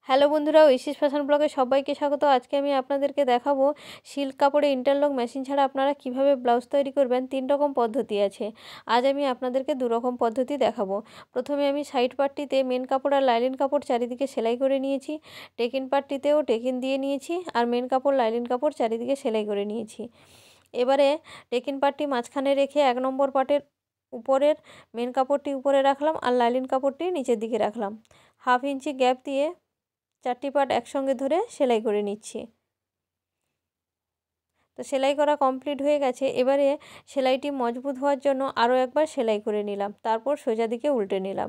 Hello বন্ধুরা, ঐশিস fashion ব্লগে সবাইকে স্বাগত। আজকে আমি আপনাদেরকে দেখাবো সিল্ক কাপড়ে ইন্টারলক মেশিন ছাড়া আপনারা কিভাবে ব্লাউজ তৈরি করবেন। 3 রকম পদ্ধতি আছে। আজ আমি আপনাদেরকে 2 রকম পদ্ধতি দেখাবো। প্রথমে আমি সাইড পার্টটিতে মেন কাপড় আর লাইলিন কাপড় চারিদিকে সেলাই করে নিয়েছি। টেকিন পার্টটিতেও টেকিন দিয়ে নিয়েছি আর মেন কাপড় লাইলিন কাপড় চারিদিকে সেলাই করে নিয়েছি। এবারে টেকিন পার্টটি মাঝখানে রেখে 1 নম্বর পার্টের উপরের মেন কাপড়টি উপরে রাখলাম আর লাইলিন কাপড়টি নিচের দিকে রাখলাম। 1/2 ইঞ্চি গ্যাপ দিয়ে 4টি পার্ট একসঙ্গে ধরে সেলাই করে নিচ্ছি। তো সেলাই করা কমপ্লিট হয়ে গেছে। এবারে সেলাইটি মজবুত হওয়ার জন্য আরও একবার সেলাই করে নিলাম, তারপর সোজা দিকে উল্টে নিলাম।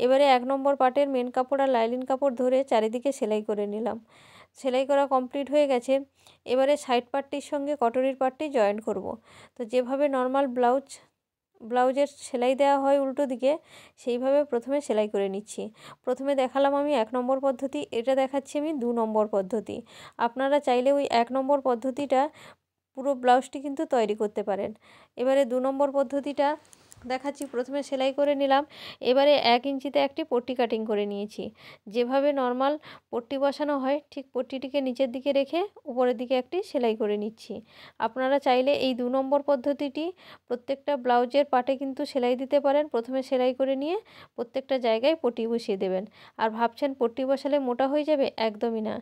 এবারে 1 নম্বর পার্টের মেন কাপড় আর লাইলিন কাপড় ধরে চারিদিকে সেলাই করে নিলাম। সেলাই করা কমপ্লিট হয়ে গেছে। এবারে সাইড পার্টটির সঙ্গে কটরির পার্টটি জয়েন করব। তো যেভাবে নর্মাল ব্লাউজের সেলাই দেওয়া হয় উল্টো দিকে, সেইভাবে প্রথমে সেলাই করে নিচ্ছি। প্রথমে দেখালাম আমি 1 নম্বর পদ্ধতি, এটা দেখাচ্ছি আমি 2 নম্বর পদ্ধতি। আপনারা চাইলে ওই 1 নম্বর পদ্ধতিটা পুরো ব্লাউজটি কিন্তু তৈরি করতে পারেন। এবারে 2 নম্বর পদ্ধতিটা দেখাচ্ছি। প্রথমে সেলাই করে নিলাম। এবারে 1 ইঞ্চিতে একটি পট্টি কাটিং করে নিয়েছি। যেভাবে নর্মাল পট্টি বসানো হয় ঠিক পট্টিটিকে নিচের দিকে রেখে উপরের দিকে একটি সেলাই করে নিচ্ছি। আপনারা চাইলে এই 2 নম্বর পদ্ধতিটি প্রত্যেকটা ব্লাউজের পাটে কিন্তু সেলাই দিতে পারেন। প্রথমে সেলাই করে নিয়ে প্রত্যেকটা জায়গায় পট্টি বসিয়ে দেবেন। আর ভাবছেন পট্টি বসালে মোটা হয়ে যাবে? একদমই না।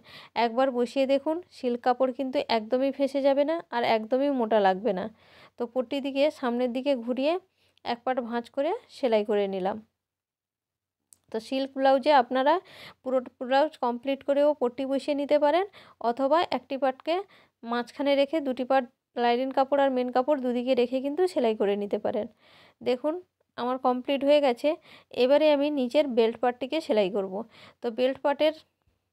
একবার বসিয়ে দেখুন, সিল্ক কাপড় কিন্তু একদমই ফেঁসে যাবে না আর একদমই মোটা লাগবে না। তো পট্টি দিকে সামনের দিকে ঘুরিয়ে 1 পাট ভাঁজ করে সেলাই করে নিলাম। তো সিল্ক ব্লাউজে আপনারা পুরো ব্লাউজ কমপ্লিট করেও পট্টি বসিয়ে নিতে পারেন, অথবা একটি পাটকে মাঝখানে রেখে 2টি পাট লাইনিং কাপড় আর মেন কাপড় দুদিকে রেখে কিন্তু সেলাই করে নিতে পারেন। দেখুন আমার কমপ্লিট হয়ে গেছে। এবারে আমি নিচের বেল্ট পার্টটিকে সেলাই করব। তো বেল্ট পার্টের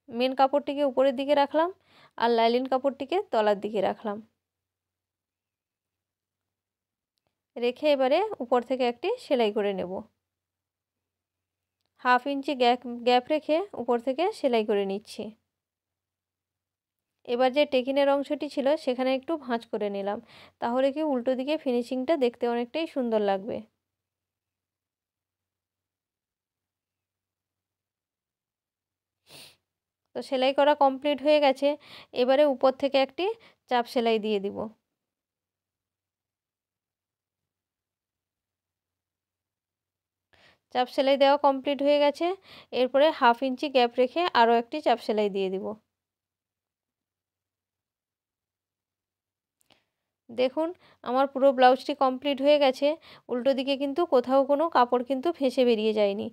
মেন কাপড়টিকে উপরের দিকে রাখলাম আর লাইনিং কাপড়টিকে তলার দিকে রাখলাম। রেখে এবারে উপর থেকে একটি সেলাই করে নেব। 1/2 ইঞ্চি গ্যাপ রেখে উপর থেকে সেলাই করে নিচ্ছি। এবার যে টেকিনের অংশটি ছিল সেখানে একটু ভাঁজ করে নিলাম, তাহলে কি উল্টো দিকে ফিনিশিংটা দেখতে অনেকটাই সুন্দর লাগবে। তো সেলাই করা কমপ্লিট হয়ে গেছে। এবারে উপর থেকে একটি চাপ সেলাই দিয়ে দিব। চাপ সেলাই দেওয়া কমপ্লিট হয়ে গেছে। এরপরে 1/2 ইঞ্চি গ্যাপ রেখে আরও একটি চাপ সেলাই দিয়ে দিব। দেখুন আমার পুরো ব্লাউজটি কমপ্লিট হয়ে গেছে। উল্টো দিকে কিন্তু কোথাও কোনো কাপড় কিন্তু ফেঁসে বেরিয়ে যায়নি।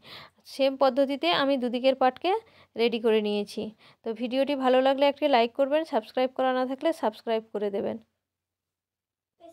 সেম পদ্ধতিতে আমি দুদিকের পাটকে রেডি করে নিয়েছি। তো ভিডিওটি ভালো লাগলে একটি লাইক করবেন, সাবস্ক্রাইব করা না থাকলে সাবস্ক্রাইব করে দেবেন।